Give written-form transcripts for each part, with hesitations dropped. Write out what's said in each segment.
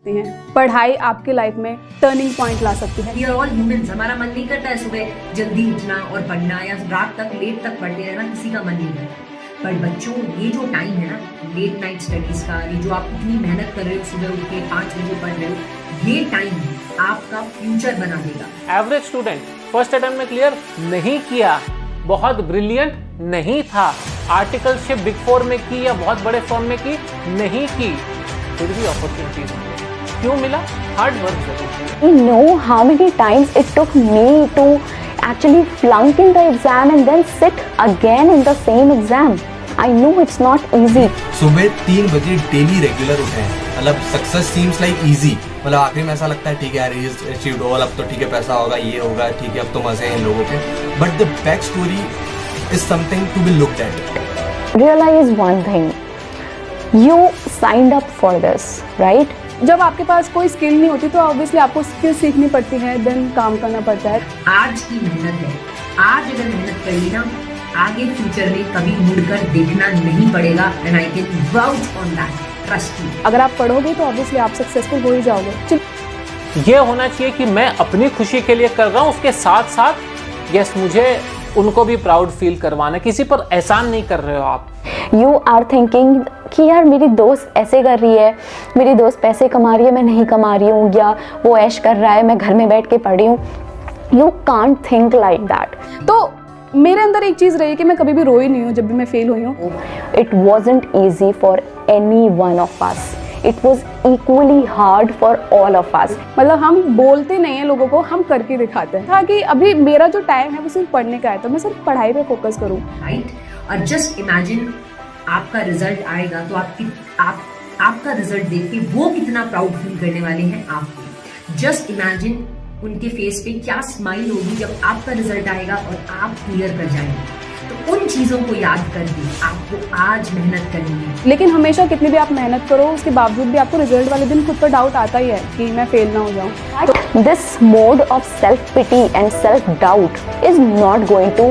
सकती हैं। पढ़ाई आपकी लाइफ में टर्निंग पॉइंट ला सकती है। We are all humans, हमारा मन नहीं करता है सुबह जल्दी उठना और पढ़ना या रात तक लेट तक पढ़ते रहना, किसी का मन नहीं करता। पर बच्चों, ये जो टाइम है ना लेट नाइट स्टडीज का, ये जो आप इतनी मेहनत कर रहे हो, सुबह उठ के 5 बजे पढ़ रहे हो, ये टाइम आपका फ्यूचर बना देगा। एवरेज स्टूडेंट फर्स्ट अटेम्प्ट में क्लियर नहीं किया, बहुत ब्रिलियंट नहीं था, आर्टिकलशिप बिग 4 में की या बहुत बड़े फर्म में की नहीं की, फिर भी अपॉर्चुनिटीज मिली। क्यों मिला? हार्ड वर्क जरूर। You know how many times it took me to actually flunk in the exam and then sit again in the same exam. I know it's not easy. सुबह 3 बजे डेली रेगुलर उठे हैं, मतलब success seems like easy, मतलब आखिर में ऐसा लगता है ठीक है यार ये अचीव्ड होगा, अब तो ठीक है पैसा होगा, ये होगा, ठीक है अब तो मजे हैं इन लोगों के। But the back story is something to be looked at. Realize one thing. You signed up for this, right? जब आपके पास कोई स्किल नहीं होती तो ऑब्वियसली आपको स्किल सीखनी पड़ती है, देन काम करना पड़ता है। आज की मेहनत है, आज अगर मेहनत कर ली ना, आगे फ्यूचर में कभी मुड़कर देखना नहीं पड़ेगा। And I can vouch on that, trust me. अगर आप पढ़ोगे तो ऑब्वियसली आप सक्सेसफुल हो ही जाओगे। ये होना चाहिए कि मैं अपनी खुशी के लिए कर रहा हूँ, उसके साथ साथ यस मुझे उनको भी प्राउड फील करवाना, किसी पर एहसान नहीं कर रहे हो आप। You are thinking कि यार मेरी दोस्त ऐसे कर रही है, मेरी दोस्त पैसे कमा रही है, मैं नहीं कमा रही हूँ, या वो ऐश कर रहा है, मैं घर में बैठ के पढ़ रही हूँ। You can't think like that. तो मेरे अंदर एक चीज़ रही है कि मैं कभी भी रोई नहीं हूँ जब भी मैं फेल हुई हूँ। It wasn't easy for any one of us. It was equally hard for all of us. मतलब हम बोलते नहीं हैं लोगों को, हम करके दिखाते हैं। था कि अभी मेरा जो टाइम है वो सिर्फ पढ़ने का है, तो मैं सिर्फ पढ़ाई पे फोकस करूँ। राइट? और जस्ट इमेजिन आपका रिजल्ट आएगा तो आपका रिजल्ट देख के वो कितना प्राउड फील करने वाले हैं आपको। जस्ट इमेजिन उनके फेस पे क्या स्माइल होगी जब आपका रिजल्ट आएगा और आप क्लियर कर जाएंगे। तो उन चीजों को याद करके आपको आज मेहनत करनी है। लेकिन हमेशा कितनी भी आप मेहनत करो, उसके बावजूद भी आपको रिजल्ट वाले दिन खुद पर डाउट आता ही है कि मैं फेल ना हो जाऊं। But this mode of self-pity and self-doubt is not going to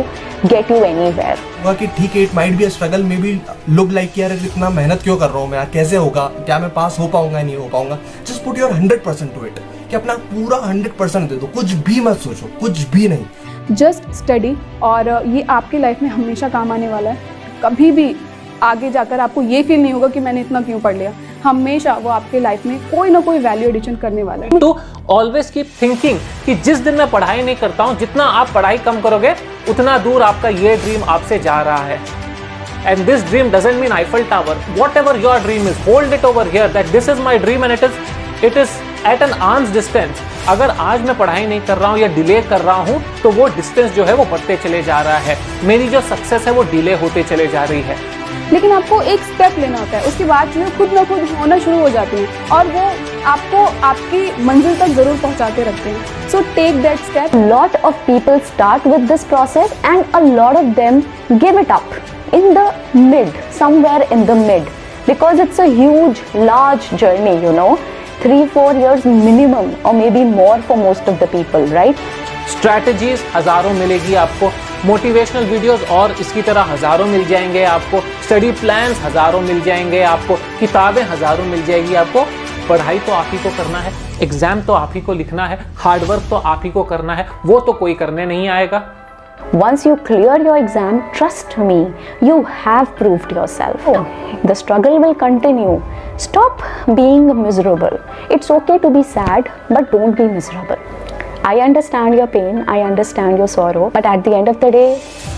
get you anywhere. कि ठीक है, it might be a struggle, may be look like यार इतना मेहनत क्यों कर रहा हूँ मैं, यार कैसे होगा, क्या मैं पास हो पाऊंगा नहीं हो पाऊंगा। Just put your 100% to it, कि अपना पूरा 100% दे दो, कुछ भी मत सोचो, कुछ भी नहीं। जस्ट स्टडी, और ये आपकी लाइफ में हमेशा काम आने वाला है। कभी भी आगे जाकर आपको ये फील नहीं होगा कि मैंने इतना क्यों पढ़ लिया। हमेशा वो आपके लाइफ में कोई ना कोई वैल्यू एडिशन करने वाला है। तो ऑलवेज कीप थिंकिंग कि जिस दिन मैं पढ़ाई नहीं करता हूं, जितना आप पढ़ाई कम करोगे उतना दूर आपका ये ड्रीम आपसे जा रहा है। And this dream doesn't mean Eiffel tower, whatever your dream is, hold it over here that this is my dream and it is at an arms distance. अगर आज मैं पढ़ाई नहीं कर रहा हूं या डिले कर रहा हूं तो वो डिस्टेंस जो है वो बढ़ते चले जा रहा है, मेरी जो सक्सेस है वो डिले होते चले जा रही है। लेकिन आपको एक स्टेप लेना होता है, उसके बाद चीज़ें खुद ना खुद होना शुरू हो जाती हैं और वो आपको आपकी मंजिल तक जरूर पहुंचा के रखते हैं। So take that step. Lot of people start with this process and a lot of them give it up in the mid, somewhere in the mid, because it's a huge, large journey, you know, 3-4 years minimum or maybe more for most of the people, right? Strategies हजारों मिलेगी आपको, motivational videos और इसकी तरह हजारों मिल जाएंगे आपको, study plans हजारों मिल जाएंगे आपको, किताबें हजारों मिल जाएगी आपको। पढ़ाई तो आप ही को करना है, एग्जाम तो आप ही को लिखना है, हार्डवर्क तो आप ही को करना है, वो तो कोई करने नहीं आएगा। Once you clear your exam, trust me, you have proved yourself. The struggle will continue. Stop being miserable. It's okay to be sad, but don't be miserable. I understand your pain, I understand your sorrow, but at the end of the day,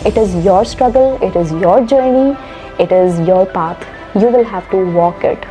it is your struggle, it is your journey, it is your path. You will have to walk it.